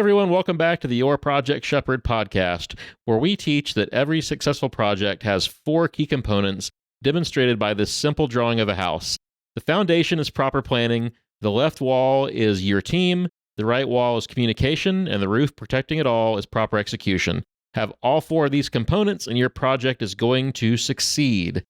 everyone. Welcome back to the Your Project Shepherd podcast, where we teach that every successful project has 4 key components demonstrated by this simple drawing of a house. The foundation is proper planning, the left wall is your team, the right wall is communication, and the roof protecting it all is proper execution. Have all 4 of these components, and your project is going to succeed.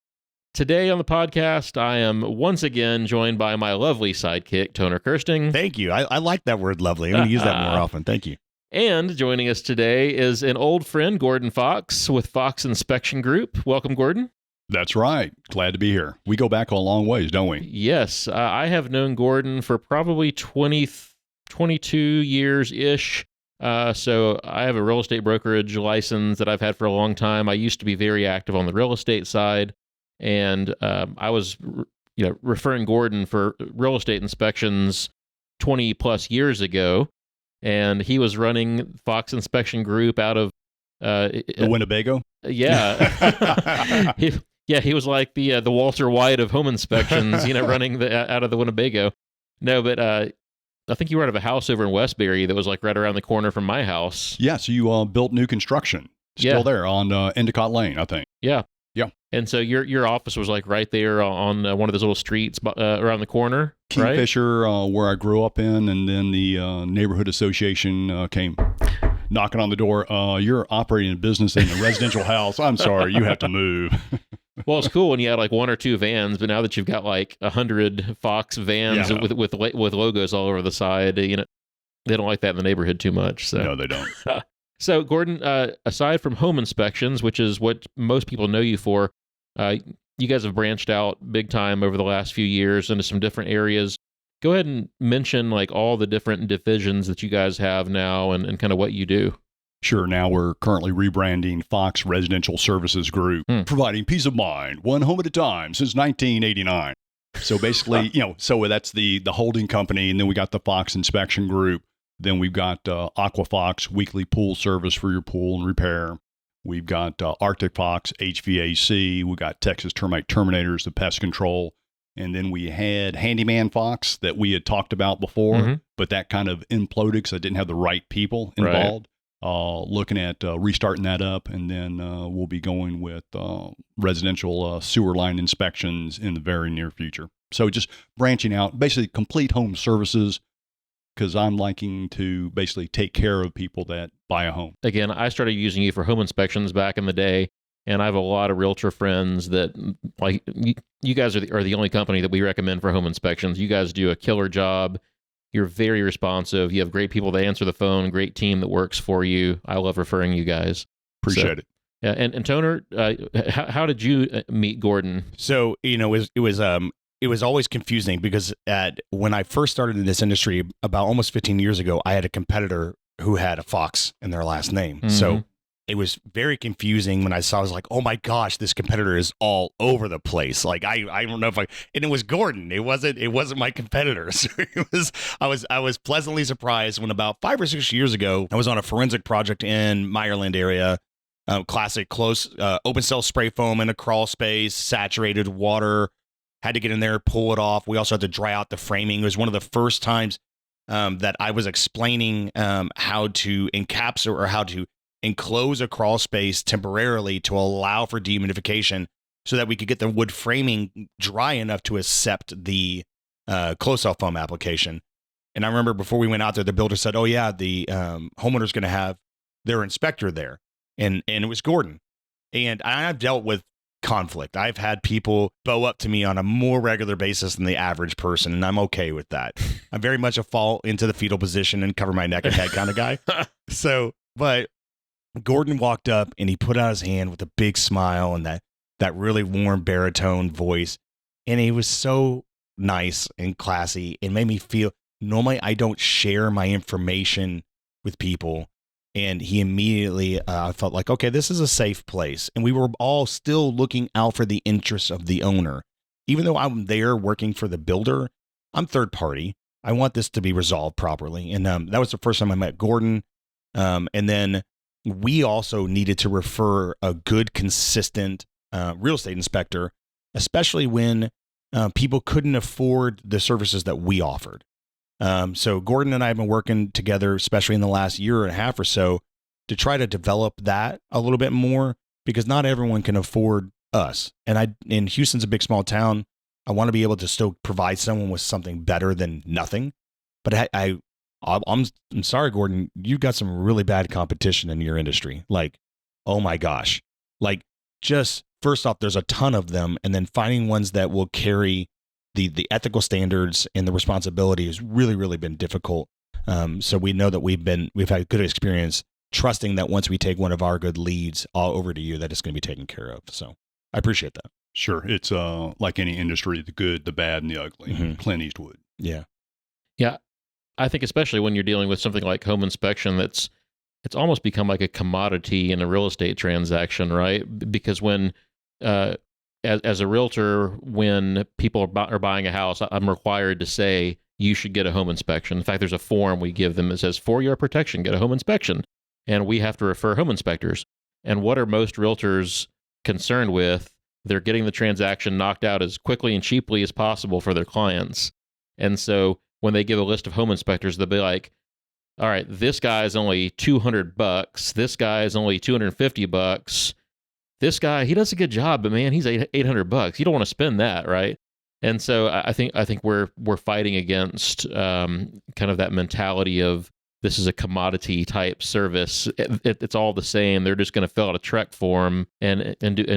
Today on the podcast, I am once again joined by my lovely sidekick, Toner Kersting. Thank you. I like that word lovely. I'm going to use that more often. Thank you. And joining us today is an old friend, Gordon Fox, with Fox Inspection Group. Welcome, Gordon. That's right. Glad to be here. We go back a long ways, don't we? Yes. I have known Gordon for probably 22 years-ish. So I have a real estate brokerage license that I've had for a long time. I used to be very active on the real estate side. And I was, referring Gordon for real estate inspections 20 plus years ago, and he was running Fox Inspection Group out of the Winnebago. Yeah, he was like the Walter White of home inspections, running out of the Winnebago. No, but I think you were out of a house over in Westbury that was like right around the corner from my house. Yeah, so you built new construction, still there on Endicott Lane, I think. Yeah. Yeah. And so your office was like right there on one of those little streets around the corner, Kingfisher, right? Where I grew up in, and then the neighborhood association came knocking on the door. You're operating a business in a residential house. I'm sorry, you have to move. Well, it's cool when you had like 1 or 2 vans, but now that you've got like 100 Fox vans with logos all over the side, they don't like that in the neighborhood too much. So. No, they don't. So, Gordon, aside from home inspections, which is what most people know you for, you guys have branched out big time over the last few years into some different areas. Go ahead and mention like all the different divisions that you guys have now and kind of what you do. Sure. Now we're currently rebranding Fox Residential Services Group, providing peace of mind, one home at a time since 1989. So basically, so that's the holding company, and then we got the Fox Inspection Group. Then we've got AquaFox, weekly pool service for your pool and repair. We've got Arctic Fox, HVAC. We've got Texas Termite Terminators, the pest control. And then we had Handyman Fox that we had talked about before, but that kind of imploded because I didn't have the right people involved. Right. Looking at restarting that up, and then we'll be going with residential sewer line inspections in the very near future. So just branching out, basically complete home services, because I'm liking to basically take care of people that buy a home. Again, I started using you for home inspections back in the day, and I have a lot of realtor friends that, like, you guys are the only company that we recommend for home inspections. You guys do a killer job. You're very responsive. You have great people that answer the phone, great team that works for you. I love referring you guys. Appreciate it. Yeah, and Toner, how did you meet Gordon? So, it was always confusing because when I first started in this industry about almost 15 years ago, I had a competitor who had a Fox in their last name. Mm-hmm. So it was very confusing when I was like, oh my gosh, this competitor is all over the place. Like, I don't know and it was Gordon. It wasn't my competitor. So I was pleasantly surprised when about 5 or 6 years ago, I was on a forensic project in Meyerland area. Classic close, open cell spray foam in a crawl space, saturated water. Had to get in there, pull it off. We also had to dry out the framing. It was one of the first times that I was explaining how to encapsulate or how to enclose a crawl space temporarily to allow for dehumidification so that we could get the wood framing dry enough to accept the close-off foam application. And I remember before we went out there, the builder said, oh yeah, the homeowner's going to have their inspector there. And it was Gordon. And I've dealt with conflict. I've had people bow up to me on a more regular basis than the average person, and I'm okay with that. I'm very much a fall into the fetal position and cover my neck and head kind of guy. But Gordon walked up and he put out his hand with a big smile and that really warm baritone voice, and he was so nice and classy and made me feel, normally I don't share my information with people. And he immediately felt like, okay, this is a safe place. And we were all still looking out for the interests of the owner. Even though I'm there working for the builder, I'm third party. I want this to be resolved properly. And that was the first time I met Gordon. And then we also needed to refer a good, consistent real estate inspector, especially when people couldn't afford the services that we offered. So Gordon and I have been working together, especially in the last year and a half or so, to try to develop that a little bit more, because not everyone can afford us. And Houston's a big, small town. I want to be able to still provide someone with something better than nothing. But I'm sorry, Gordon, you've got some really bad competition in your industry. Like, oh my gosh. Like, just first off, there's a ton of them. And then finding ones that will carry the ethical standards and the responsibility has really, really been difficult. So we know that we've had good experience trusting that once we take one of our good leads all over to you, that it's going to be taken care of. So I appreciate that. Sure. It's like any industry, the good, the bad, and the ugly. Mm-hmm. Clint Eastwood. Yeah. Yeah. I think especially when you're dealing with something like home inspection, it's almost become like a commodity in a real estate transaction, right? Because when, as a realtor, when people are buying a house, I'm required to say, you should get a home inspection. In fact, there's a form we give them that says, for your protection, get a home inspection. And we have to refer home inspectors. And what are most realtors concerned with? They're getting the transaction knocked out as quickly and cheaply as possible for their clients. And so when they give a list of home inspectors, they'll be like, all right, this guy is only $200. This guy is only $250. This guy, he does a good job, but man, he's $800. You don't want to spend that, right? And so I think we're fighting against kind of that mentality of this is a commodity type service. It's all the same. They're just going to fill out a TREC form and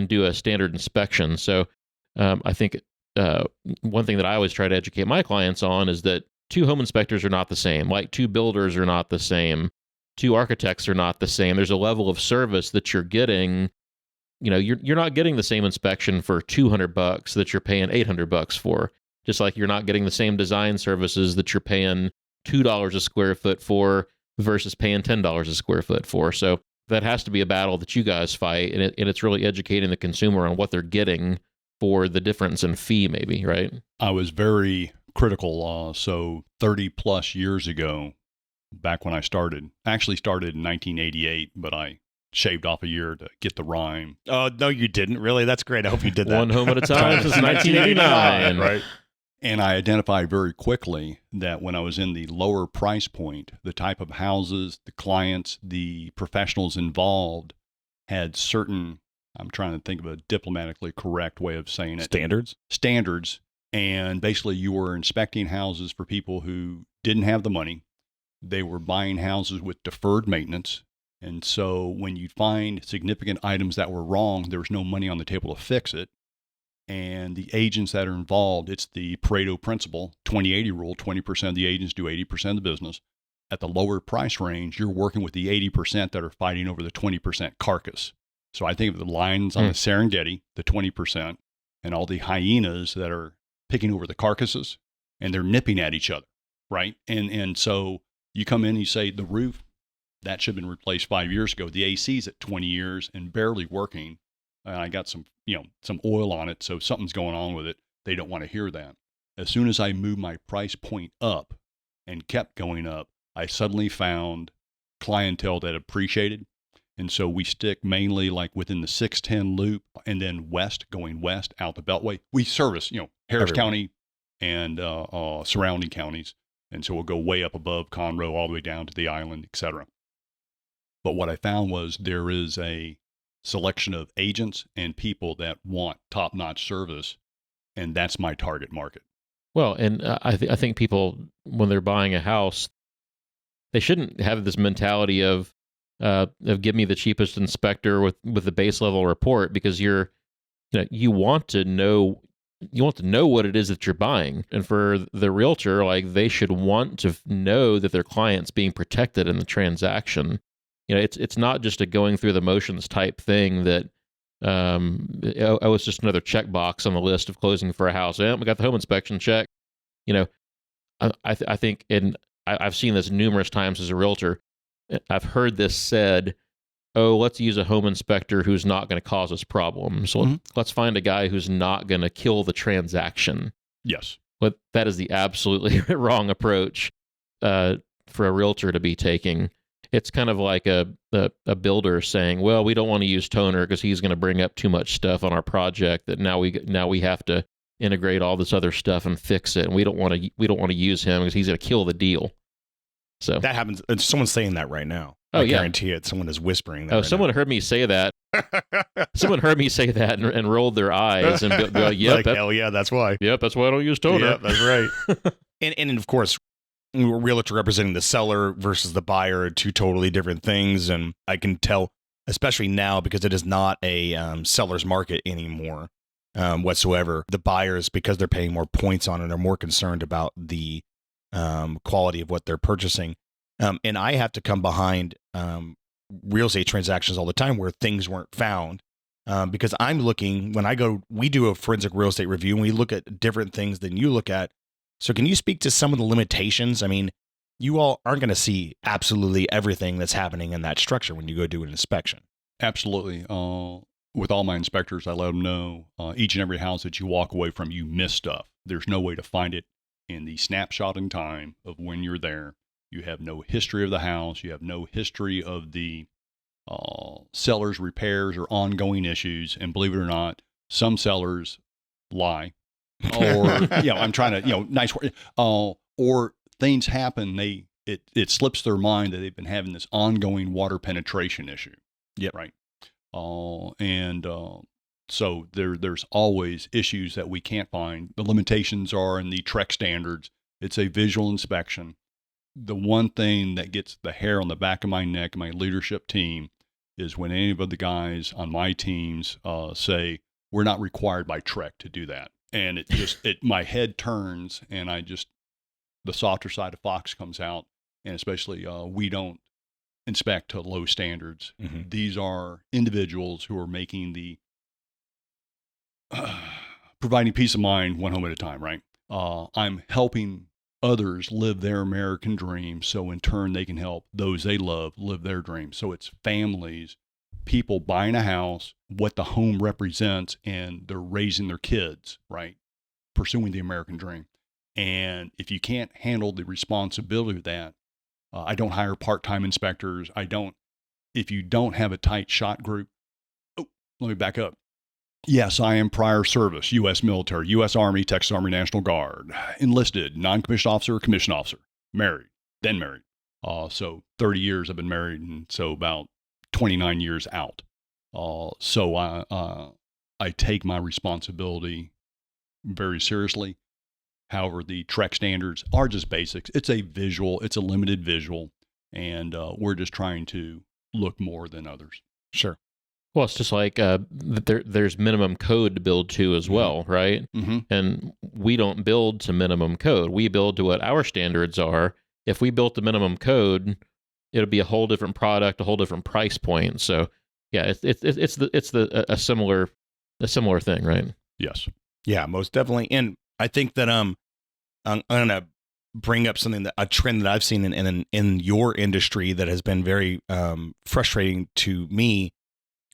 do a standard inspection. So I think one thing that I always try to educate my clients on is that 2 home inspectors are not the same. Like 2 builders are not the same. 2 architects are not the same. There's a level of service that you're getting. You know, you're not getting the same inspection for $200 that you're paying $800 for. Just like you're not getting the same design services that you're paying $2 a square foot for versus paying $10 a square foot for. So that has to be a battle that you guys fight, and it's really educating the consumer on what they're getting for the difference in fee, maybe, right? I was very critical. So 30 plus years ago, back when I started, actually started in 1988, but I shaved off a year to get the rhyme. Oh, no, you didn't. Really? That's great. I hope you did that. One home at a time since 1989. Right. And I identified very quickly that when I was in the lower price point, the type of houses, the clients, the professionals involved had certain, I'm trying to think of a diplomatically correct way of saying it. Standards. And basically you were inspecting houses for people who didn't have the money. They were buying houses with deferred maintenance. And so when you find significant items that were wrong, there was no money on the table to fix it. And the agents that are involved, it's the Pareto principle, 20-80 rule, 20% of the agents do 80% of the business. At the lower price range, you're working with the 80% that are fighting over the 20% carcass. So I think of the lions on the Serengeti, the 20%, and all the hyenas that are picking over the carcasses, and they're nipping at each other, right? And so you come in and you say, the roof, that should have been replaced 5 years ago. The AC's at 20 years and barely working. I got some oil on it, so something's going on with it. They don't want to hear that. As soon as I moved my price point up and kept going up, I suddenly found clientele that appreciated. And so we stick mainly like within the 610 loop and then going west out the Beltway. We service, Harris County and surrounding counties. And so we'll go way up above Conroe all the way down to the island, et cetera. But what I found was there is a selection of agents and people that want top-notch service, and that's my target market. Well, and I think people, when they're buying a house, they shouldn't have this mentality of give me the cheapest inspector with the base level report, because you want to know what it is that you're buying. And for the realtor, like, they should want to know that their client's being protected in the transaction. It's not just a going through the motions type thing that it's just another checkbox on the list of closing for a house. We got the home inspection check. I think, and I've seen this numerous times as a realtor. I've heard this said, oh, let's use a home inspector who's not going to cause us problems. So let's find a guy who's not going to kill the transaction. Yes. But that is the absolutely wrong approach for a realtor to be taking. It's kind of like a builder saying, well, we don't want to use Toner because he's going to bring up too much stuff on our project that now we have to integrate all this other stuff and fix it. And we don't want to use him because he's going to kill the deal. So that happens. Someone's saying that right now. Oh, I guarantee it. Someone is whispering that. Someone heard me say that. Someone heard me say that and rolled their eyes and be like, "Yep, hell yeah, that's why. Yep, that's why I don't use toner." Yep, that's right. and of course, realtor representing the seller versus the buyer are two totally different things. And I can tell, especially now, because it is not a seller's market anymore whatsoever. The buyers, because they're paying more points on it, are more concerned about the quality of what they're purchasing. And I have to come behind real estate transactions all the time where things weren't found because I'm looking, we do a forensic real estate review and we look at different things than you look at. So can you speak to some of the limitations? I mean, you all aren't going to see absolutely everything that's happening in that structure when you go do an inspection. Absolutely. With all my inspectors, I let them know each and every house that you walk away from, you miss stuff. There's no way to find it in the snapshot in time of when you're there. You have no history of the house. You have no history of the seller's repairs or ongoing issues. And believe it or not, some sellers lie. Or, I'm trying to, nice word. Or things happen. It slips their mind that they've been having this ongoing water penetration issue. Yep. Right. So there's always issues that we can't find. The limitations are in the TREC standards. It's a visual inspection. The one thing that gets the hair on the back of my neck, my leadership team, is when any of the guys on my teams say, we're not required by TREC to do that. And my head turns and the softer side of Fox comes out. And especially we don't inspect to low standards. Mm-hmm. These are individuals who are making providing peace of mind one home at a time, right? I'm helping others live their American dream, so in turn they can help those they love live their dream. So it's families, people buying a house, what the home represents, and they're raising their kids, right? Pursuing the American dream. And if you can't handle the responsibility of that, I don't hire part-time inspectors. If you don't have a tight shot group. Oh, let me back up. Yes, I am prior service, U.S. military, U.S. Army, Texas Army National Guard, enlisted, non-commissioned officer, commissioned officer, married, then married. So 30 years I've been married, and so about 29 years out. So I take my responsibility very seriously. However, the TREC standards are just basics. It's a limited visual, and we're just trying to look more than others. Sure. Well, it's just like there's minimum code to build to as well, right? Mm-hmm. And we don't build to minimum code. We build to what our standards are. If we built the minimum code, it'll be a whole different product, a whole different price point. So, yeah, it's a similar thing, right? Yes. Yeah, most definitely. And I think that I'm going to bring up a trend that I've seen in your industry that has been very frustrating to me.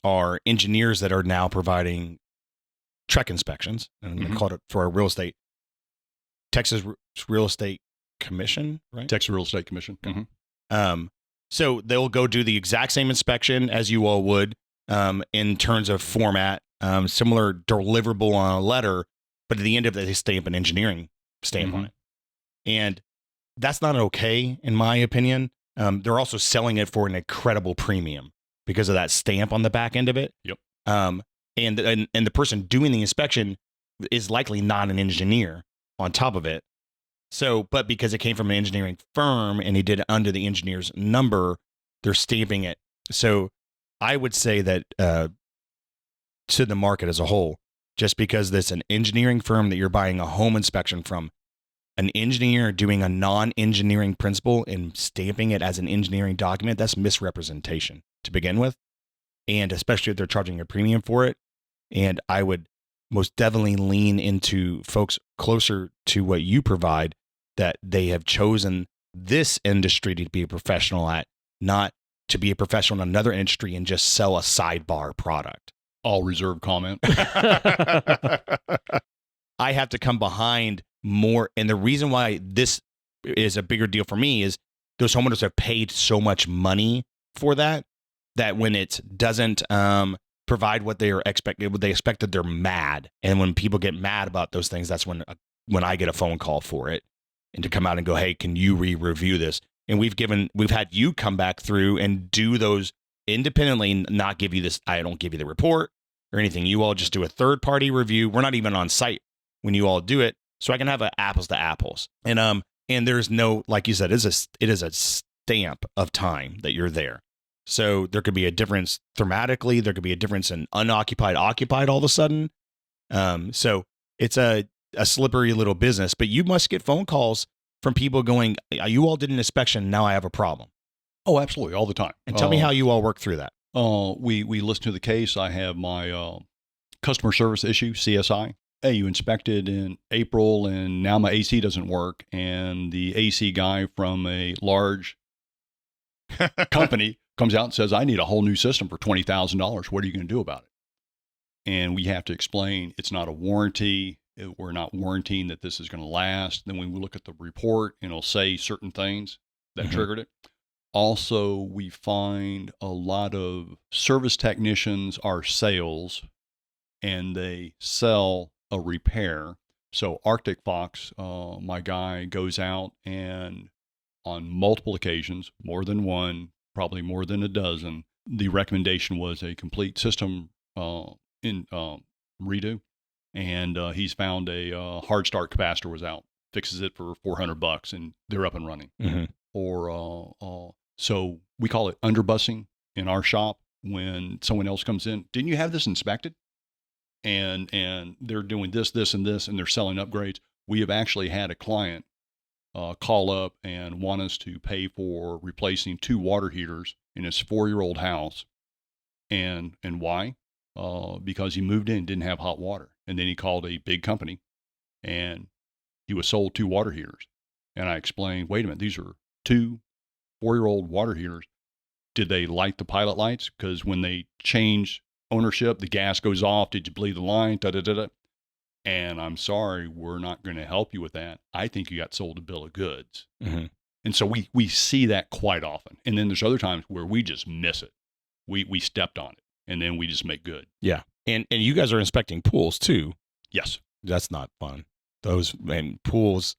Are engineers that are now providing TREC inspections, and I'm going to call it for our real estate, Texas Real Estate Commission, right? Texas Real Estate Commission. Mm-hmm. So they'll go do the exact same inspection as you all would in terms of format, similar deliverable on a letter, but at the end of it, they stamp an engineering stamp on it. And that's not okay, in my opinion. They're also selling it for an incredible premium because of that stamp on the back end of it. Yep. And the person doing the inspection is likely not an engineer on top of it. So, but because it came from an engineering firm and he did it under the engineer's number, they're stamping it. So I would say that to the market as a whole, just because it's an engineering firm that you're buying a home inspection from, an engineer doing a non-engineering principle and stamping it as an engineering document, that's misrepresentation to begin with. And especially if they're charging a premium for it. And I would most definitely lean into folks closer to what you provide, that they have chosen this industry to be a professional at, not to be a professional in another industry and just sell a sidebar product. All reserved comment. I have to come behind more. And the reason why this is a bigger deal for me is those homeowners have paid so much money for that when it doesn't provide what they are expected. What they expected, they're mad. And when people get mad about those things, that's when I get a phone call for it, and to come out and go, hey, can you review this? And we've had you come back through and do those independently, not give you this. I don't give you the report or anything. You all just do a third-party review. We're not even on site when you all do it, so I can have apples to apples. And there's no, like you said, it is a stamp of time that you're there. So there could be a difference thematically. There could be a difference in unoccupied, occupied all of a sudden. So it's a slippery little business. But you must get phone calls from people going, you all did an inspection, now I have a problem. Oh, absolutely, all the time. And tell me how you all work through that. We listen to the case. I have my customer service issue, CSI. Hey, you inspected in April, and now my AC doesn't work. And the AC guy from a large company comes out and says, I need a whole new system for $20,000. What are you going to do about it? And we have to explain it's not a warranty. We're not warranting that this is going to last. Then when we look at the report, and it'll say certain things that triggered it. Also, we find a lot of service technicians are sales, and they sell a repair. So Arctic Fox, my guy, goes out and on multiple occasions, more than one, probably more than a dozen, the recommendation was a complete system redo. And he's found a hard start capacitor was out, fixes it for $400, and they're up and running. Or so we call it underbussing in our shop. When someone else comes in, didn't you have this inspected? And they're doing this, and this, and they're selling upgrades. We have actually had a client call up and want us to pay for replacing 2 water heaters in his 4-year-old house. And why? Because he moved in and didn't have hot water. And then he called a big company, and he was sold 2 water heaters. And I explained, wait a minute, these are 2 4-year-old water heaters. Did they light the pilot lights? Because when they change ownership, the gas goes off. Did you bleed the line? Da-da-da-da. And I'm sorry, we're not going to help you with that. I think you got sold a bill of goods. And so we see that quite often. And then there's other times where we just miss it. We stepped on it, and then we just make good. Yeah. And you guys are inspecting pools too. Yes. That's not fun. Those pools,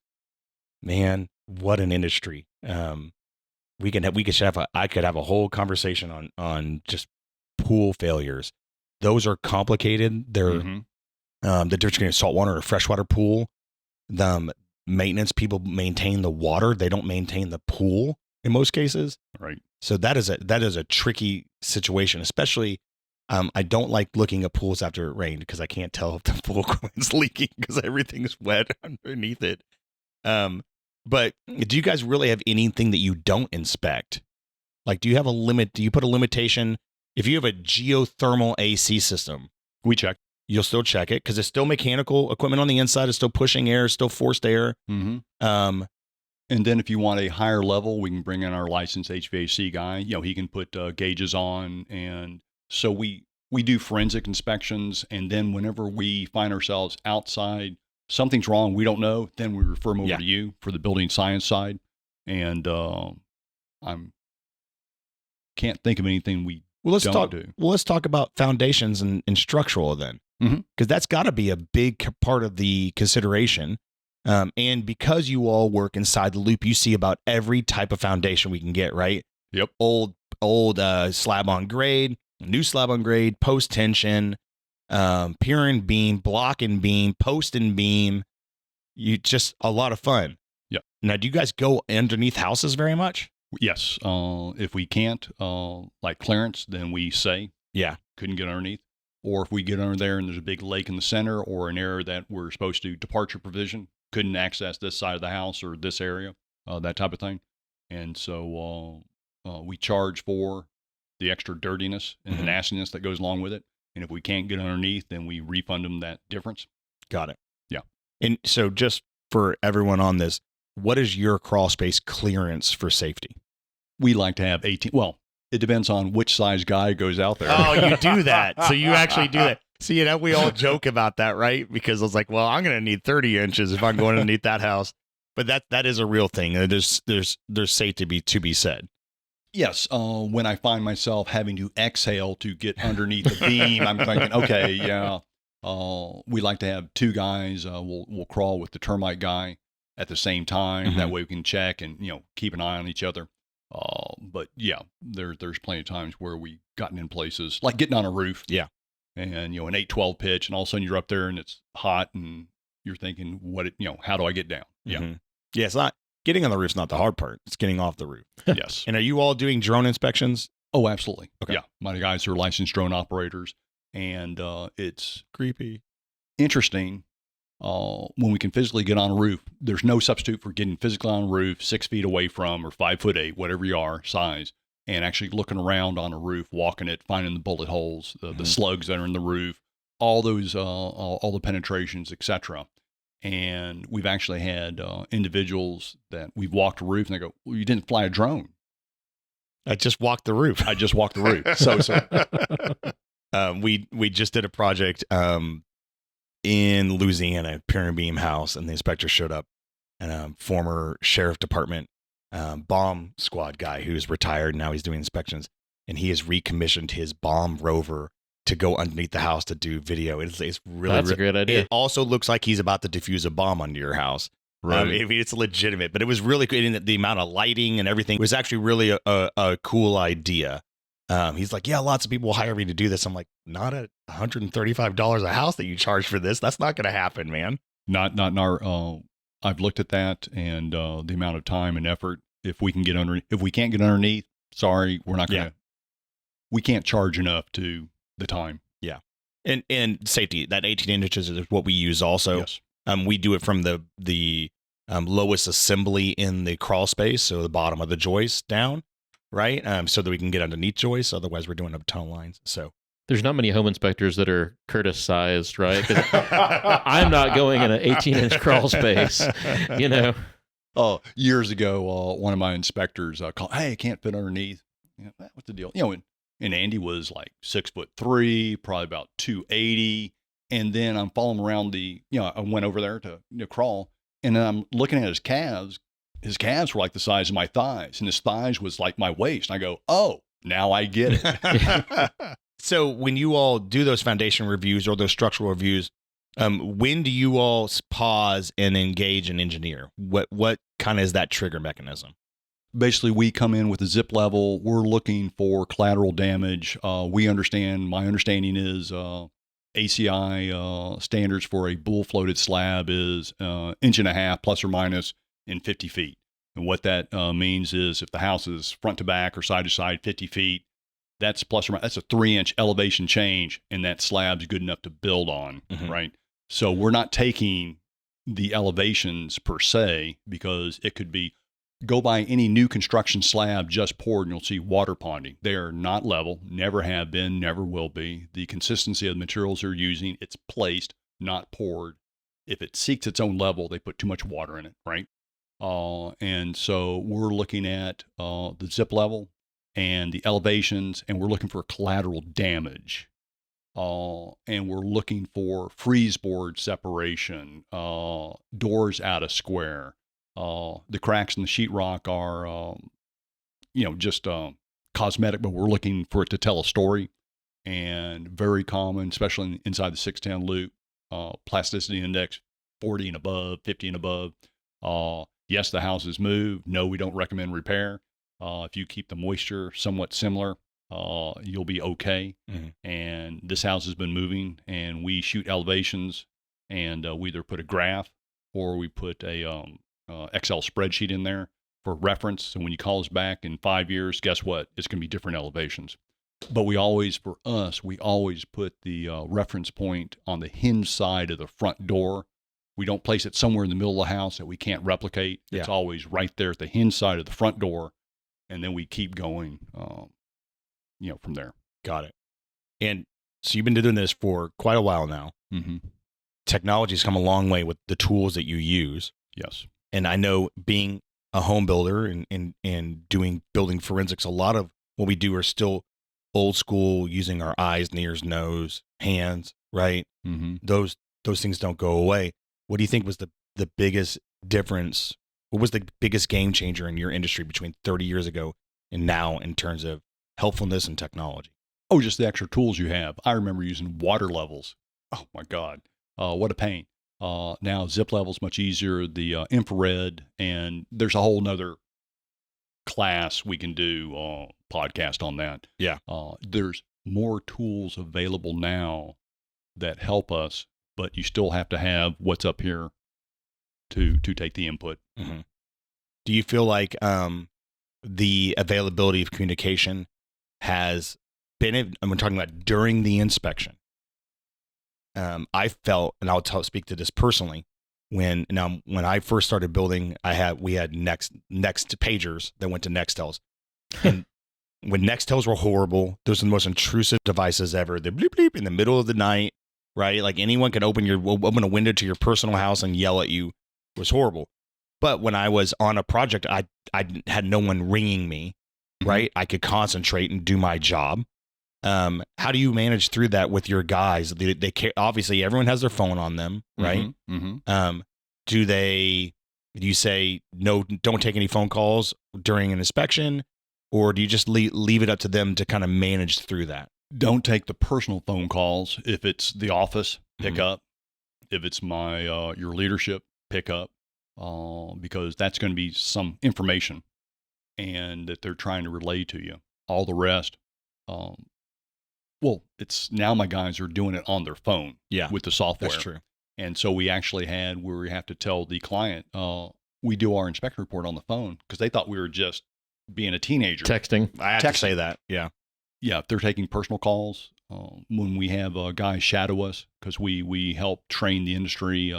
man, what an industry. I could have a whole conversation on just pool failures. Those are complicated. They're the difference between a saltwater and a freshwater pool. The maintenance people maintain the water; they don't maintain the pool in most cases. Right. So that is a tricky situation. Especially, I don't like looking at pools after it rained because I can't tell if the pool is leaking because everything's wet underneath it. But do you guys really have anything that you don't inspect? Like, do you have a limit? Do you put a limitation? If you have a geothermal AC system, we check. You'll still check it because it's still mechanical equipment on the inside. It's still pushing air, still forced air. And then if you want a higher level, we can bring in our licensed HVAC guy. You know, he can put gauges on. And so we do forensic inspections. And then whenever we find ourselves outside, something's wrong, we don't know, then we refer them over to you for the building science side. And can't think of anything we don't do. Well, let's talk about foundations and structural then. Because that's got to be a big part of the consideration. And because you all work inside the loop, you see about every type of foundation we can get, right? Yep. Old slab on grade, new slab on grade, post tension, pier and beam, block and beam, post and beam. You just a lot of fun. Yeah. Now, do you guys go underneath houses very much? Yes. If we can't, like clearance, then we say, couldn't get underneath. Or if we get under there and there's a big lake in the center or an area that we're supposed to departure provision, couldn't access this side of the house or this area, that type of thing. And so we charge for the extra dirtiness and the nastiness that goes along with it. And if we can't get underneath, then we refund them that difference. Got it. Yeah. And so just for everyone on this, what is your crawl space clearance for safety? We like to have 18. Well, it depends on which size guy goes out there. Oh, you do that. So you actually do that. See, you know, we all joke about that, right? Because I was like, well, I'm going to need 30 inches if I'm going underneath that house. But that is a real thing. There's safety to be said. Yes. When I find myself having to exhale to get underneath the beam, I'm thinking, okay, yeah. We like to have two guys. We'll crawl with the termite guy at the same time. Mm-hmm. That way we can check and keep an eye on each other. But yeah, there's plenty of times where we gotten in places like getting on a roof. Yeah. And an 812 pitch, and all of a sudden you're up there and it's hot, and you're thinking, how do I get down? Yeah. Mm-hmm. Yeah, it's not getting on the roof's not the hard part. It's getting off the roof. Yes. And are you all doing drone inspections? Oh, absolutely. Okay. Yeah. My guys are licensed drone operators, and it's Creepy. interesting when we can physically get on a roof. There's no substitute for getting physically on a roof 6 feet away from, or 5'8", whatever you are, size, and actually looking around on a roof, walking it, finding the bullet holes, the slugs that are in the roof, all those, all the penetrations, etc. And we've actually had individuals that we've walked a roof and they go, well, you didn't fly a drone. I just walked the roof. I just walked the roof. So we just did a project in Louisiana, Pier and Beam House, and the inspector showed up, and former sheriff department bomb squad guy who's retired, now he's doing inspections, and he has recommissioned his bomb rover to go underneath the house to do video. It's really That's a great idea. It also looks like he's about to defuse a bomb under your house. Right. I mean, it's legitimate, but it was really good. And the amount of lighting and everything was actually really a cool idea. He's like, yeah, lots of people will hire me to do this. I'm like, not at $135 a house that you charge for this. That's not going to happen, man. Not in our. I've looked at that and the amount of time and effort. If we can't get underneath, sorry, we're not going to. We can't charge enough to the time. Yeah, and safety. That 18 inches is what we use also. Yes. We do it from the lowest assembly in the crawl space, so the bottom of the joist down, right? So that we can get underneath joists. Otherwise, we're doing a ton of lines. So there's not many home inspectors that are Curtis sized, right? 'Cause I'm not going in an 18-inch crawl space, Oh, years ago, one of my inspectors called, hey, I can't fit underneath. What's the deal? And Andy was like 6'3", probably about 280. And then I'm following around I went over there to crawl, and then I'm looking at his calves. His calves were like the size of my thighs, and his thighs was like my waist. And I go, oh, now I get it. So when you all do those foundation reviews or those structural reviews, when do you all pause and engage an engineer? What kind of is that trigger mechanism? Basically, we come in with a zip level. We're looking for collateral damage. My understanding is ACI standards for a bull floated slab is 1.5 inches plus or minus in 50 feet. And what that means is if the house is front to back or side to side 50 feet, that's plus or minus, that's a 3-inch elevation change, and that slab's good enough to build on, right? So we're not taking the elevations per se, because it could be, go by any new construction slab just poured and you'll see water ponding. They are not level, never have been, never will be. The consistency of the materials they're using, it's placed, not poured. If it seeks its own level, they put too much water in it, right? And so we're looking at the zip level and the elevations, and we're looking for collateral damage. And we're looking for freeze board separation, doors out of square. The cracks in the sheetrock are, just cosmetic, but we're looking for it to tell a story. And very common, especially inside the 610 loop, plasticity index 40 and above, 50 and above. Yes, the house is moved. No, we don't recommend repair. If you keep the moisture somewhat similar, you'll be okay. And this house has been moving, and we shoot elevations, and we either put a graph or we put a Excel spreadsheet in there for reference. So when you call us back in 5 years, guess what? It's going to be different elevations. But we always put the reference point on the hinge side of the front door. We don't place it somewhere in the middle of the house that we can't replicate. Yeah. It's always right there at the hinge side of the front door. And then we keep going, from there. Got it. And so you've been doing this for quite a while now. Technology's come a long way with the tools that you use. Yes. And I know, being a home builder and doing building forensics, a lot of what we do are still old school, using our eyes, ears, nose, hands, right? Those things don't go away. What do you think was the biggest difference? What was the biggest game changer in your industry between 30 years ago and now in terms of helpfulness and technology? Oh, just the extra tools you have. I remember using water levels. Oh my God, what a pain. Now zip level's much easier, the infrared, and there's a whole nother class we can do, podcast on that. Yeah. There's more tools available now that help us, but you still have to have what's up here to take the input. Mm-hmm. Do you feel like the availability of communication has been, and we're talking about during the inspection, I felt, and I'll speak to this personally, when I first started building, we had next pagers that went to Nextels. And when Nextels were horrible, those are the most intrusive devices ever. The bleep bleep in the middle of the night, right? Like anyone can open a window to your personal house and yell at you. It was horrible. But when I was on a project, I had no one ringing me, right? I could concentrate and do my job. How do you manage through that with your guys? They obviously everyone has their phone on them, right? Mm-hmm. Do you say no, don't take any phone calls during an inspection, or do you just leave it up to them to kind of manage through that? Don't take the personal phone calls. If it's the office, pick up. If it's my your leadership, pick up, because that's going to be some information and that they're trying to relay to you. All the rest, well, it's now my guys are doing it on their phone with the software. That's true. And so we actually had where we have to tell the client, we do our inspection report on the phone, because they thought we were just being a teenager. Texting. I had to say that. Yeah. Yeah. If they're taking personal calls, when we have guys shadow us, because we help train the industry,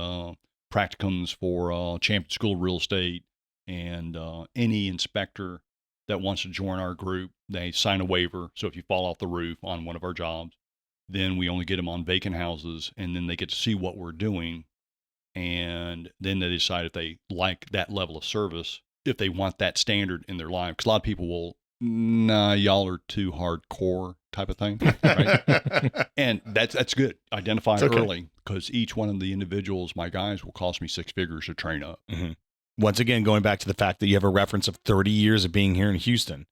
practicums for Champion School of Real Estate, and any inspector that wants to join our group, they sign a waiver. So if you fall off the roof on one of our jobs, then we only get them on vacant houses, and then they get to see what we're doing. And then they decide if they like that level of service, if they want that standard in their life. Because a lot of people will, nah, y'all are too hardcore type of thing. Right? And that's good. Identify early, because each one of the individuals, my guys, will cost me 6 figures to train up. Mm-hmm. Once again, going back to the fact that you have a reference of 30 years of being here in Houston,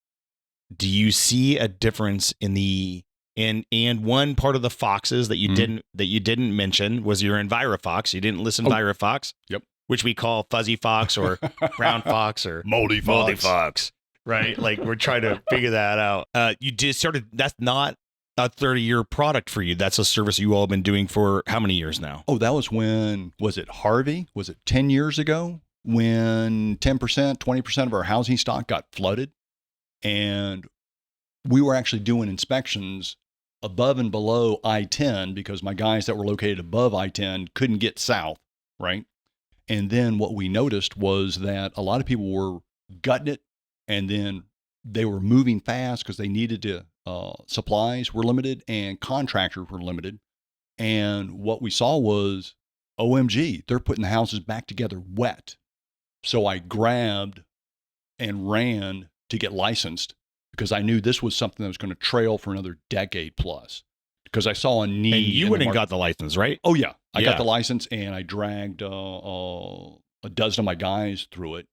do you see a difference in the and one part of the foxes that you didn't mention was your EnviroFox? You didn't list EnviroFox. Yep. Which we call fuzzy fox or brown fox or moldy fox. Right? Like we're trying to figure that out. You just started. That's not a 30-year product for you. That's a service you all have been doing for how many years now? Oh, that was when, was it Harvey? Was it 10 years ago? When 10%, 20% of our housing stock got flooded, and we were actually doing inspections above and below I-10, because my guys that were located above I-10 couldn't get south, right? And then what we noticed was that a lot of people were gutting it, and then they were moving fast because they needed to, supplies were limited and contractors were limited. And what we saw was, OMG, they're putting the houses back together wet. So I grabbed and ran to get licensed, because I knew this was something that was going to trail for another decade plus, because I saw a need. And you went and got the license, right? Oh, yeah. I got the license, and I dragged a dozen of my guys through it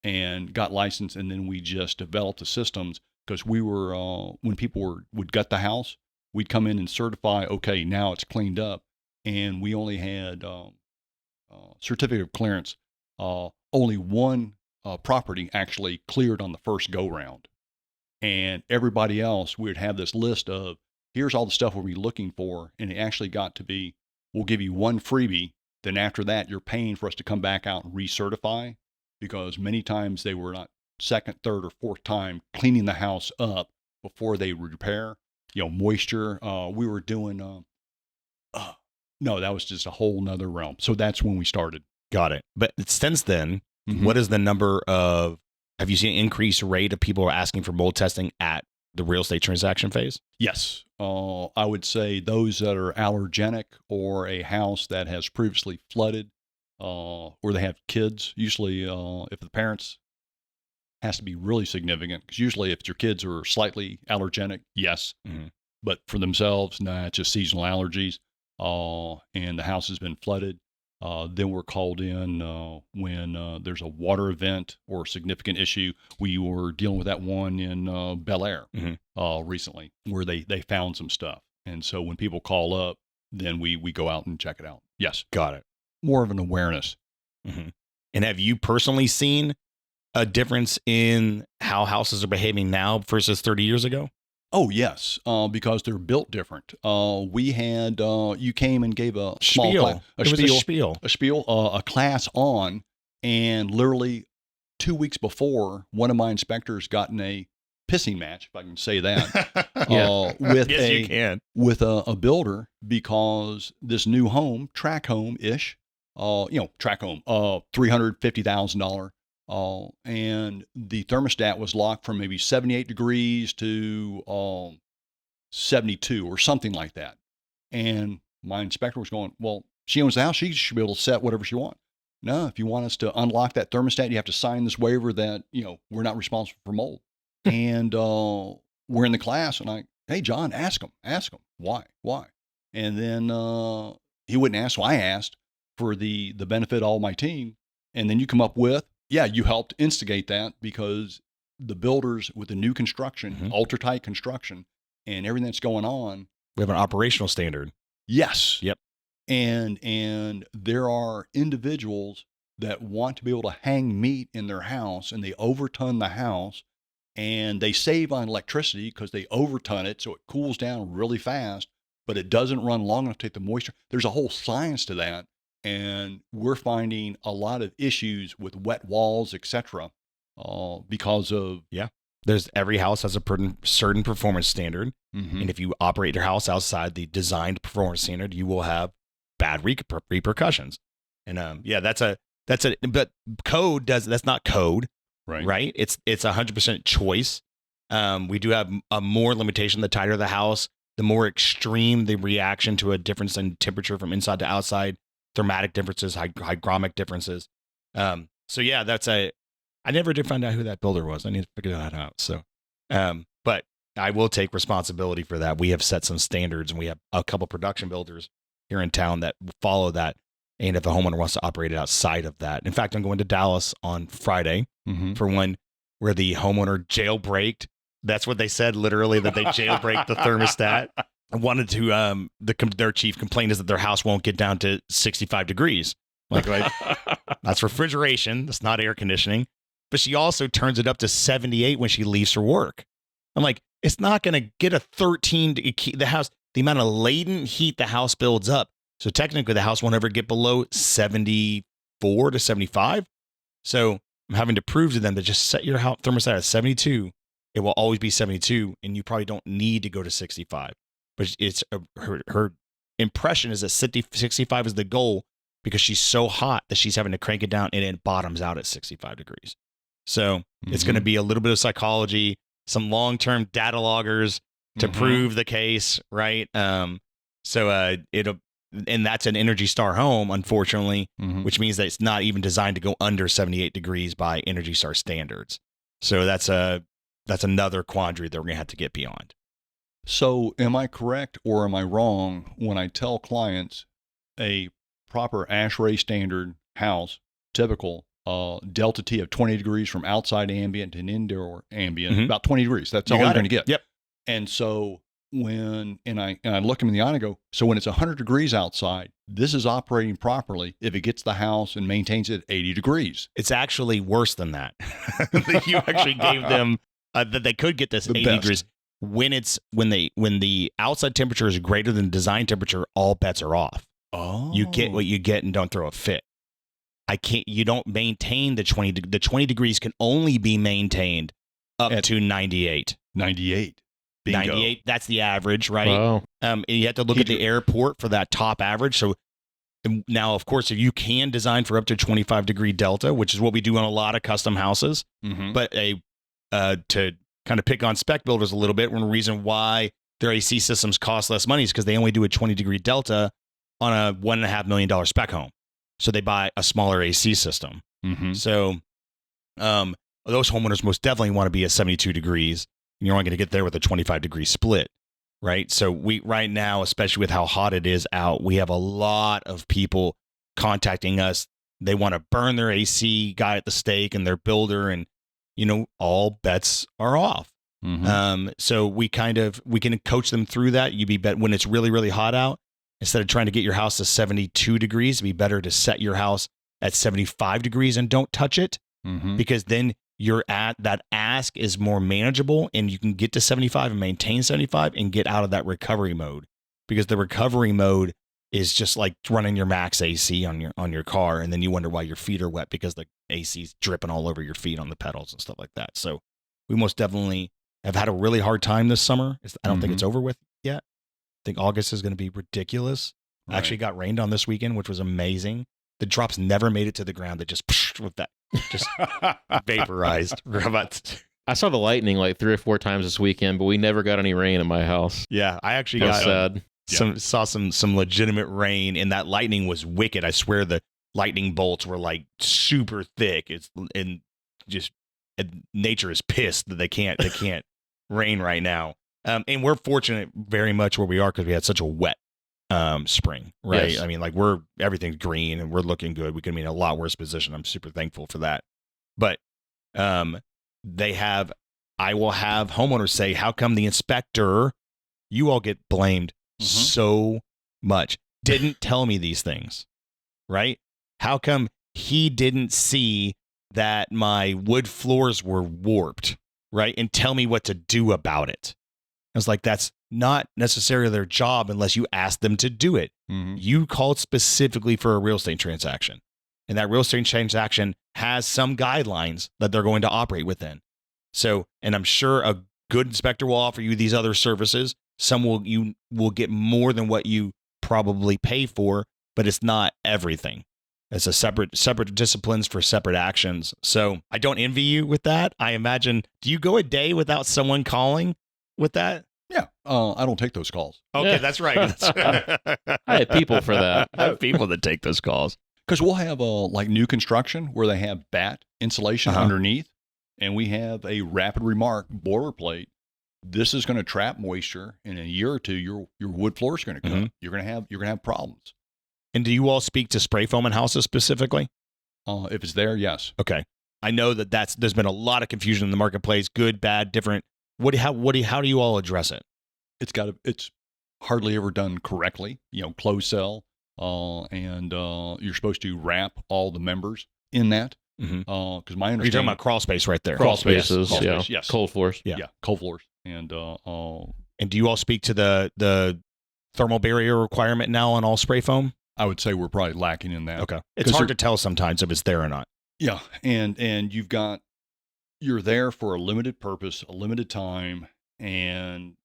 and got licensed. And then we just developed the systems, because we were, when people would gut the house, we'd come in and certify, okay, now it's cleaned up. And we only had certificate of clearance. Only one property actually cleared on the first go round, and everybody else, we would have this list of, here's all the stuff we'll be looking for. And it actually got to be, we'll give you one freebie. Then after that, you're paying for us to come back out and recertify, because many times they were not second, third, or fourth time cleaning the house up before they would repair, moisture. We were doing, no, that was just a whole nother realm. So that's when we started. Got it. But since then, what is the number of, have you seen an increased rate of people asking for mold testing at the real estate transaction phase? Yes. I would say those that are allergenic, or a house that has previously flooded, or they have kids. Usually, if the parents, has to be really significant, because usually if your kids are slightly allergenic, yes. But for themselves, nah, it's just seasonal allergies. And the house has been flooded. Then we're called in when there's a water event or significant issue. We were dealing with that one in Bel Air recently where they found some stuff. And so when people call up, then we go out and check it out. Yes. Got it. More of an awareness. And have you personally seen a difference in how houses are behaving now versus 30 years ago? Oh, yes, because they're built different. We had, you came and gave a small Spiel. class, A spiel. a class on, and literally 2 weeks before, one of my inspectors got in a pissing match, if I can say that, with Yes, you can. with a builder because this new home, track home-ish, track home, $350,000. And the thermostat was locked from maybe 78 degrees to 72 or something like that. And my inspector was going, well, she owns the house. She should be able to set whatever she wants. No, if you want us to unlock that thermostat, you have to sign this waiver that, we're not responsible for mold. And we're in the class and hey, John, ask him. Why? And then he wouldn't ask. So I asked for the benefit of all my team. And then you come up with, yeah, you helped instigate that because the builders with the new construction, ultra-tight construction, and everything that's going on. We have an operational standard. Yes. Yep. And there are individuals that want to be able to hang meat in their house, and they overton the house, and they save on electricity because they overton it so it cools down really fast, but it doesn't run long enough to take the moisture. There's a whole science to that. And we're finding a lot of issues with wet walls, etc., because of Every house has a certain performance standard, and if you operate your house outside the designed performance standard, you will have bad repercussions. And but code that's not code, right? It's 100% choice. We do have a more limitation. The tighter the house, the more extreme the reaction to a difference in temperature from inside to outside. Thermatic differences, hygromic differences. I never did find out who that builder was. I need to figure that out. So, but I will take responsibility for that. We have set some standards, and we have a couple production builders here in town that follow that. And if a homeowner wants to operate it outside of that, in fact, I'm going to Dallas on Friday for one where the homeowner jailbreaked. That's what they said, literally, that they jailbreak the thermostat. I wanted to, their chief complaint is that their house won't get down to 65 degrees. Like that's refrigeration. That's not air conditioning. But she also turns it up to 78 when she leaves for work. I'm like, it's not going to get a 13, the amount of latent heat the house builds up. So technically the house won't ever get below 74 to 75. So I'm having to prove to them that just set your house thermostat at 72. It will always be 72, and you probably don't need to go to 65. But it's her impression is that 65 is the goal because she's so hot that she's having to crank it down and it bottoms out at 65 degrees. So it's going to be a little bit of psychology, some long-term data loggers to prove the case, right? And that's an Energy Star home, unfortunately, which means that it's not even designed to go under 78 degrees by Energy Star standards. So that's another quandary that we're going to have to get beyond. So am I correct or am I wrong when I tell clients a proper ASHRAE standard house, typical delta T of 20 degrees from outside ambient and indoor ambient, about 20 degrees. That's all you're going to get. Yep. And so I look them in the eye and I go, so when it's 100 degrees outside, this is operating properly if it gets the house and maintains it at 80 degrees. It's actually worse than that. You actually gave them that they could get this 80 degrees. When the outside temperature is greater than design temperature, all bets are off. Oh. You get what you get and don't throw a fit. You don't maintain the 20. The 20 degrees can only be maintained up to 98. 98. Bingo. 98. That's the average, right? Wow. You have to look at the airport for that top average. So now, of course, if you can design for up to 25 degree delta, which is what we do on a lot of custom houses, but to kind of pick on spec builders a little bit, one reason why their AC systems cost less money is because they only do a 20 degree delta on a $1.5 million spec home. So they buy a smaller AC system. So those homeowners most definitely want to be at 72 degrees. And you're only going to get there with a 25 degree split, right? So right now, especially with how hot it is out, we have a lot of people contacting us. They want to burn their AC guy at the stake and their builder, and all bets are off. So we can coach them through that. When it's really, really hot out, instead of trying to get your house to 72 degrees, it'd be better to set your house at 75 degrees and don't touch it, because then that ask is more manageable, and you can get to 75 and maintain 75 and get out of that recovery mode, because the recovery mode is just like running your max AC on your car, and then you wonder why your feet are wet because the AC's dripping all over your feet on the pedals and stuff like that. So we most definitely have had a really hard time this summer. I don't think it's over with yet. I think August is going to be ridiculous. Right. Actually got rained on this weekend, which was amazing. The drops never made it to the ground. They just vaporized. I saw the lightning like 3 or 4 times this weekend, but we never got any rain in my house. Yeah, I actually got sad. Saw some legitimate rain, and that lightning was wicked. I swear the lightning bolts were like super thick. Nature is pissed that they can't rain right now. And we're fortunate very much where we are because we had such a wet spring, right? Yes. I mean, like everything's green and we're looking good. We could be in a lot worse position. I'm super thankful for that. But I will have homeowners say, how come the inspector, you all get blamed so much, didn't tell me these things, right? How come he didn't see that my wood floors were warped, right? And tell me what to do about it. I was like, that's not necessarily their job unless you ask them to do it. You called specifically for a real estate transaction, and that real estate transaction has some guidelines that they're going to operate within. So, and I'm sure a good inspector will offer you these other services. You will get more than what you probably pay for, but it's not everything. It's a separate disciplines for separate actions. So I don't envy you with that. I imagine, do you go a day without someone calling with that? Yeah. I don't take those calls. Okay, that's right. I have people for that. I have people that take those calls. Because we'll have like new construction where they have bat insulation underneath, and we have a rapid remark boilerplate. This is going to trap moisture. In a year or two, your wood floor is going to come. You're going to have problems. And do you all speak to spray foam in houses specifically? If it's there, yes. Okay. I know there's been a lot of confusion in the marketplace, good, bad, different. How do you all address it? It's hardly ever done correctly. Closed cell, and you're supposed to wrap all the members in that. Because my understanding, you're talking about crawl space right there. Crawl spaces, yes. Cold floors, yeah, cold floors, and do you all speak to the thermal barrier requirement now on all spray foam? I would say we're probably lacking in that. Okay, it's hard to tell sometimes if it's there or not. Yeah, and you're there for a limited purpose, a limited time, and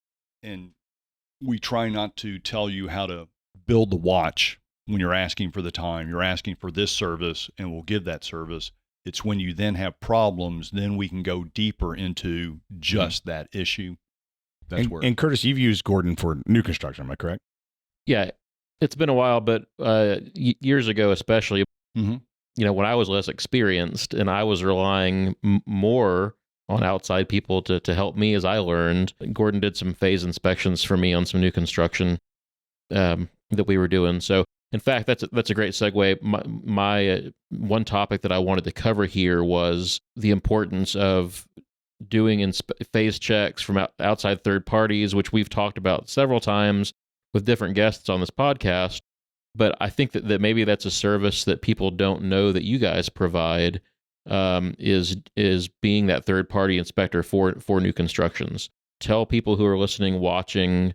we try not to tell you how to build the watch when you're asking for the time. You're asking for this service, and we'll give that service. It's when you then have problems, then we can go deeper into just that issue. And Curtis, you've used Gordon for new construction, am I correct? Yeah, it's been a while, but years ago especially, when I was less experienced and I was relying more on outside people to help me as I learned. Gordon did some phase inspections for me on some new construction that we were doing. So, in fact, that's a great segue. My one topic that I wanted to cover here was the importance of doing phase checks from outside third parties, which we've talked about several times with different guests on this podcast. But I think that maybe that's a service that people don't know that you guys provide, is being that third party inspector for new constructions. Tell people who are listening, watching,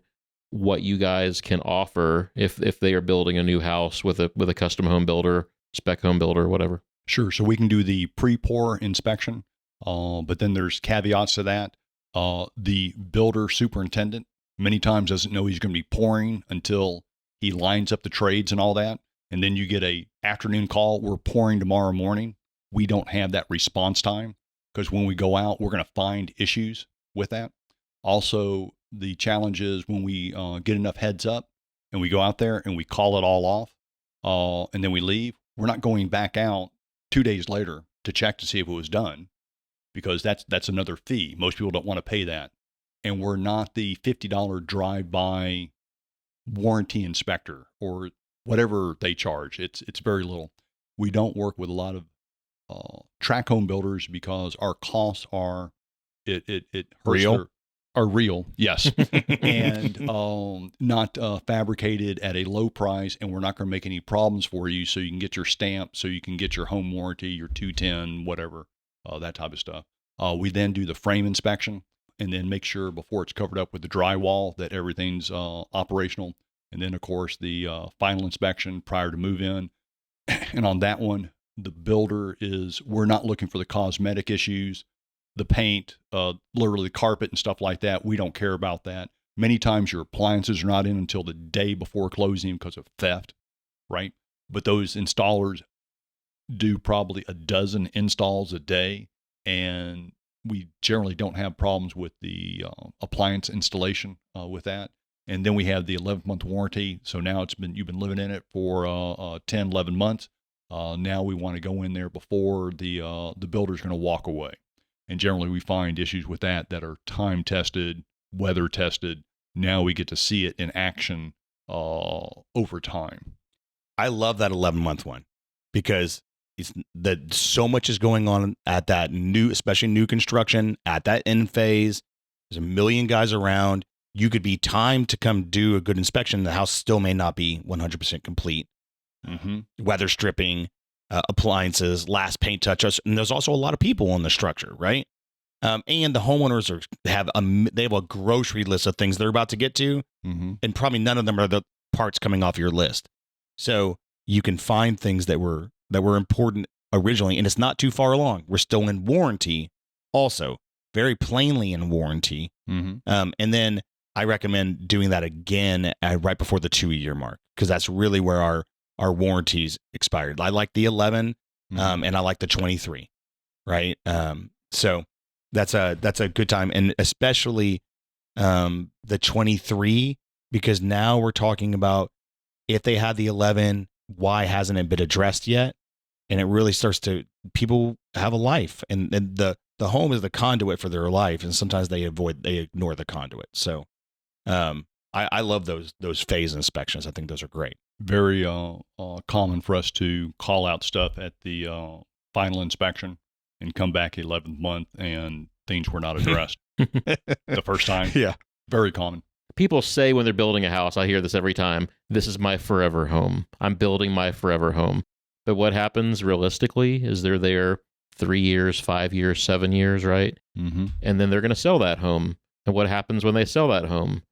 what you guys can offer if they are building a new house with a custom home builder, spec home builder, whatever. Sure. So we can do the pre-pour inspection, but then there's caveats to that. The builder superintendent many times doesn't know he's going to be pouring until he lines up the trades and all that. And then you get a afternoon call, we're pouring tomorrow morning. We don't have that response time because when we go out, we're going to find issues with that. Also, the challenge is when we get enough heads up and we go out there and we call it all off and then we leave, we're not going back out 2 days later to check to see if it was done because that's another fee. Most people don't want to pay that. And we're not the $50 drive-by warranty inspector or whatever they charge. It's very little. We don't work with a lot of track home builders because our costs are it hurts Real? are real, yes, and not fabricated at a low price, and we're not going to make any problems for you, so you can get your stamp, so you can get your home warranty, your 210, whatever, that type of stuff. We then do the frame inspection, and then make sure before it's covered up with the drywall that everything's operational, and then of course the final inspection prior to move in. And on that one, the builder we're not looking for the cosmetic issues, the paint, literally the carpet and stuff like that. We don't care about that. Many times your appliances are not in until the day before closing because of theft, right? But those installers do probably a dozen installs a day, and we generally don't have problems with the appliance installation with that. And then we have the 11-month warranty. So now you've been living in it for 10, 11 months. Now we want to go in there before the builder's going to walk away. And generally we find issues with that are time tested, weather tested. Now we get to see it in action over time. I love that 11-month one because so much is going on at that especially new construction, at that end phase. There's a million guys around. You could be timed to come do a good inspection. The house still may not be 100% complete. Mm-hmm. Weather stripping, appliances, last paint touch-ups, and there's also a lot of people in the structure, right? And the homeowners have a grocery list of things they're about to get to, mm-hmm. and probably none of them are the parts coming off your list. So you can find things that were important originally, and it's not too far along. We're still in warranty, also very plainly in warranty. Mm-hmm. And then I recommend doing that again right before the 2-year mark, because that's really where our warranties expired. I like the 11, mm-hmm. and I like the 23, right? So that's a good time, and especially the 23, because now we're talking about if they had the 11, why hasn't it been addressed yet? And it really starts to, people have a life, and the home is the conduit for their life, and sometimes they ignore the conduit. So I love those phase inspections. I think those are great. Very common for us to call out stuff at the final inspection and come back 11th month and things were not addressed the first time. Yeah. Very common. People say when they're building a house, I hear this every time, this is my forever home. I'm building my forever home. But what happens realistically is they're there 3 years, 5 years, 7 years, right? Mm-hmm. And then they're going to sell that home. And what happens when they sell that home?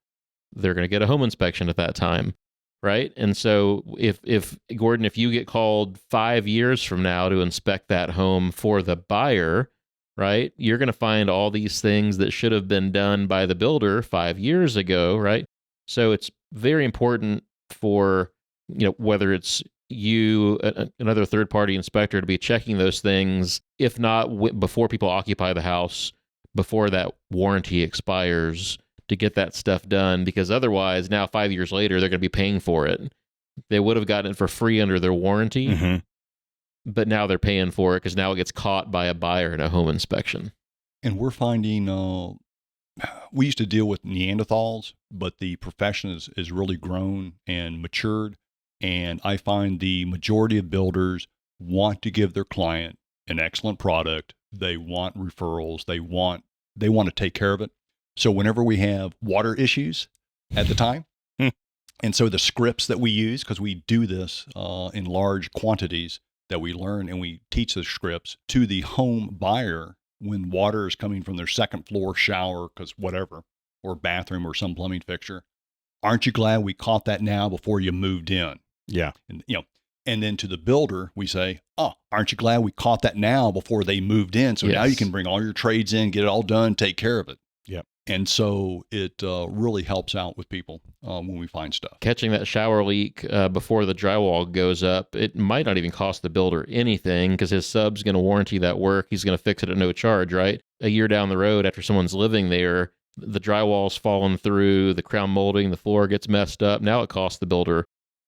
They're going to get a home inspection at that time, right? And so if Gordon, if you get called 5 years from now to inspect that home for the buyer, right, you're going to find all these things that should have been done by the builder 5 years ago, right? So it's very important for, whether it's you, another third-party inspector, to be checking those things, if not before people occupy the house, before that warranty expires, to get that stuff done, because otherwise now 5 years later, they're going to be paying for it. They would have gotten it for free under their warranty, mm-hmm. but now they're paying for it because now it gets caught by a buyer in a home inspection. And we're finding, we used to deal with Neanderthals, but the profession is really grown and matured. And I find the majority of builders want to give their client an excellent product. They want referrals. They want to take care of it. So whenever we have water issues at the time, and so the scripts that we use, because we do this in large quantities, that we learn and we teach the scripts to the home buyer when water is coming from their second floor shower, because whatever, or bathroom or some plumbing fixture. Aren't you glad we caught that now before you moved in? Yeah. And, and then to the builder, we say, oh, aren't you glad we caught that now before they moved in? So now you can bring all your trades in, get it all done, take care of it. Yep. And so it really helps out with people when we find stuff. Catching that shower leak before the drywall goes up, it might not even cost the builder anything because his sub's going to warranty that work. He's going to fix it at no charge, right? A year down the road, after someone's living there, the drywall's fallen through, the crown molding, the floor gets messed up. Now it costs the builder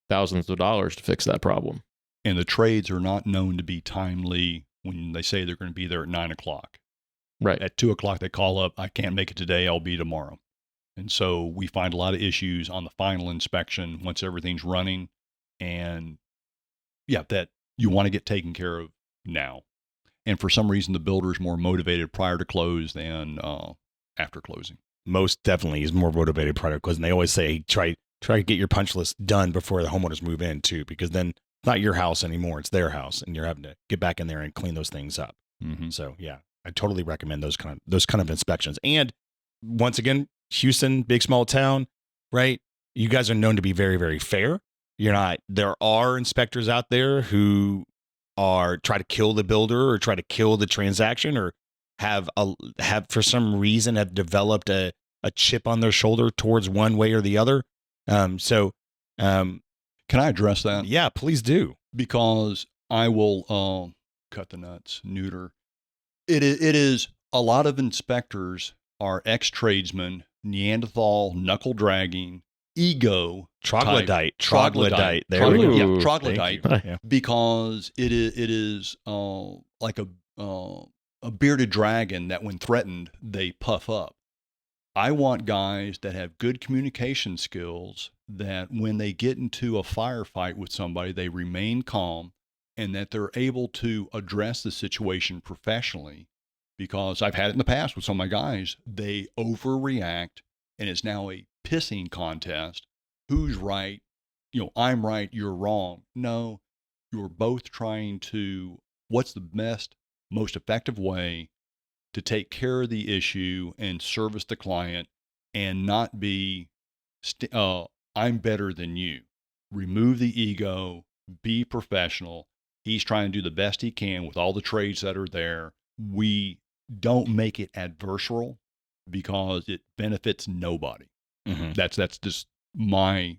thousands of dollars to fix that problem. And the trades are not known to be timely when they say they're going to be there at 9 o'clock. Right. At 2 o'clock, they call up, I can't make it today, I'll be tomorrow. And so we find a lot of issues on the final inspection once everything's running. and that you want to get taken care of now. And for some reason, the builder is more motivated prior to close than after closing. Most definitely, he's more motivated prior to close. And they always say, try to get your punch list done before the homeowners move in too, because then it's not your house anymore; it's their house, and you're having to get back in there and clean those things up. Mm-hmm. So yeah, I totally recommend those kind of inspections. And once again, Houston, big small town, right? You guys are known to be very, very fair. You're not. There are inspectors out there who try to kill the builder or try to kill the transaction, or have for some reason have developed a chip on their shoulder towards one way or the other. Can I address that? Yeah, please do. Because I will cut the nuts, neuter. It is a lot of inspectors are ex-tradesmen, Neanderthal, knuckle dragging, ego, troglodyte. There we go. Ooh, Yeah, troglodyte. Yeah. Because it is like a bearded dragon that when threatened, they puff up. I want guys that have good communication skills, that when they get into a firefight with somebody, they remain calm, and that they're able to address the situation professionally. Because I've had it in the past with some of my guys, they overreact, and it's now a pissing contest. Who's right? I'm right, you're wrong. No, you're both trying to, what's the best, most effective way to take care of the issue and service the client, and not be, I'm better than you. Remove the ego, be professional. He's trying to do the best he can with all the trades that are there. We don't make it adversarial, because it benefits nobody. Mm-hmm. That's just my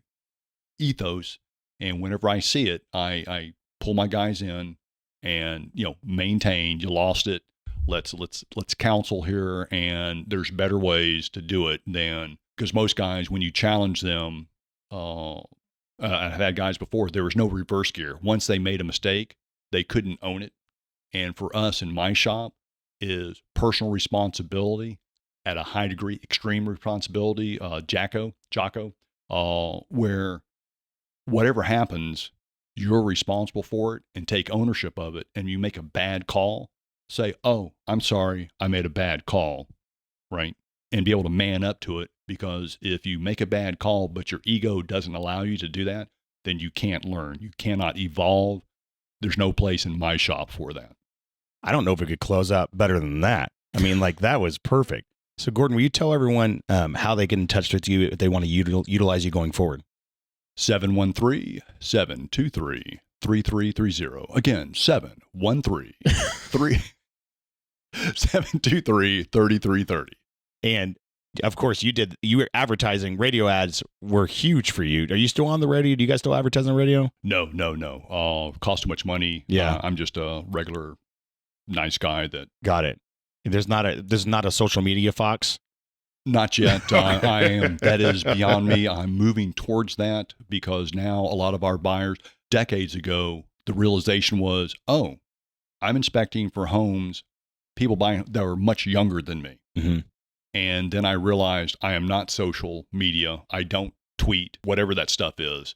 ethos. And whenever I see it, I pull my guys in and, maintain. You lost it. Let's counsel here, and there's better ways to do it than, because most guys, when you challenge them, I've had guys before, there was no reverse gear. Once they made a mistake, they couldn't own it. And for us in my shop is personal responsibility at a high degree, extreme responsibility, Jocko, where whatever happens, you're responsible for it and take ownership of it. And you make a bad call, say, oh, I'm sorry, I made a bad call, right? And be able to man up to it, because if you make a bad call, but your ego doesn't allow you to do that, then you can't learn. You cannot evolve. There's no place in my shop for that. I don't know if we could close out better than that. I mean, that was perfect. So, Gordon, will you tell everyone how they get in touch with you if they want to utilize you going forward? 713-723-3330. Again, 723-3330. And of course, you were advertising. Radio ads were huge for you. Are you still on the radio? Do you guys still advertise on the radio? No. Cost too much money. Yeah. I'm just a regular nice guy that. Got it. There's not a social media fox. Not yet. I am. That is beyond me. I'm moving towards that, because now a lot of our buyers, decades ago, the realization was, oh, I'm inspecting for homes, people buying that were much younger than me. Mm-hmm. And then I realized I am not social media. I don't tweet, whatever that stuff is.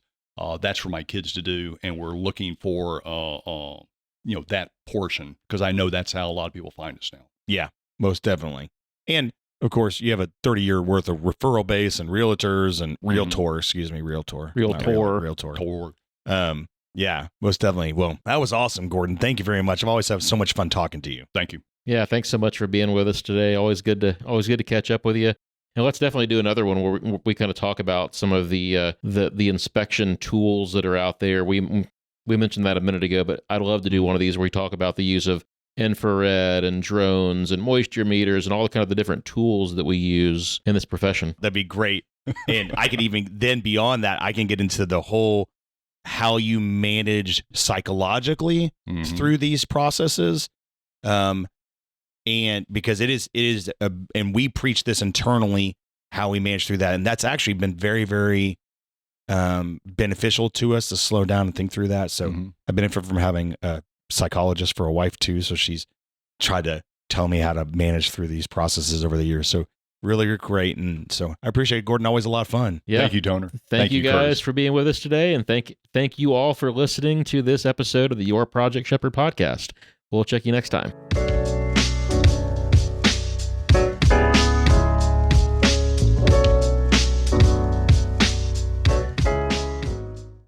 That's for my kids to do. And we're looking for, that portion, because I know that's how a lot of people find us now. Yeah, most definitely. And of course, you have a 30-year worth of referral base and realtors and realtor. Yeah, most definitely. Well, that was awesome, Gordon. Thank you very much. I've always had so much fun talking to you. Thank you. Yeah, thanks so much for being with us today. Always good to catch up with you. And let's definitely do another one where we kind of talk about some of the inspection tools that are out there. We mentioned that a minute ago, but I'd love to do one of these where we talk about the use of infrared and drones and moisture meters and all the kind of the different tools that we use in this profession. That'd be great. And I could even then beyond that, I can get into the whole how you manage psychologically through these processes. And because it is, and we preach this internally, how we manage through that. And that's actually been very, very beneficial to us to slow down and think through that. So I've benefited from having a psychologist for a wife too. So she's tried to tell me how to manage through these processes over the years. So really great. And so I appreciate it, Gordon. Always a lot of fun. Yeah. Thank you, Toner. Thank you guys Curtis. for being with us today. And thank you all for listening to this episode of the Your Project Shepherd podcast. We'll check you next time.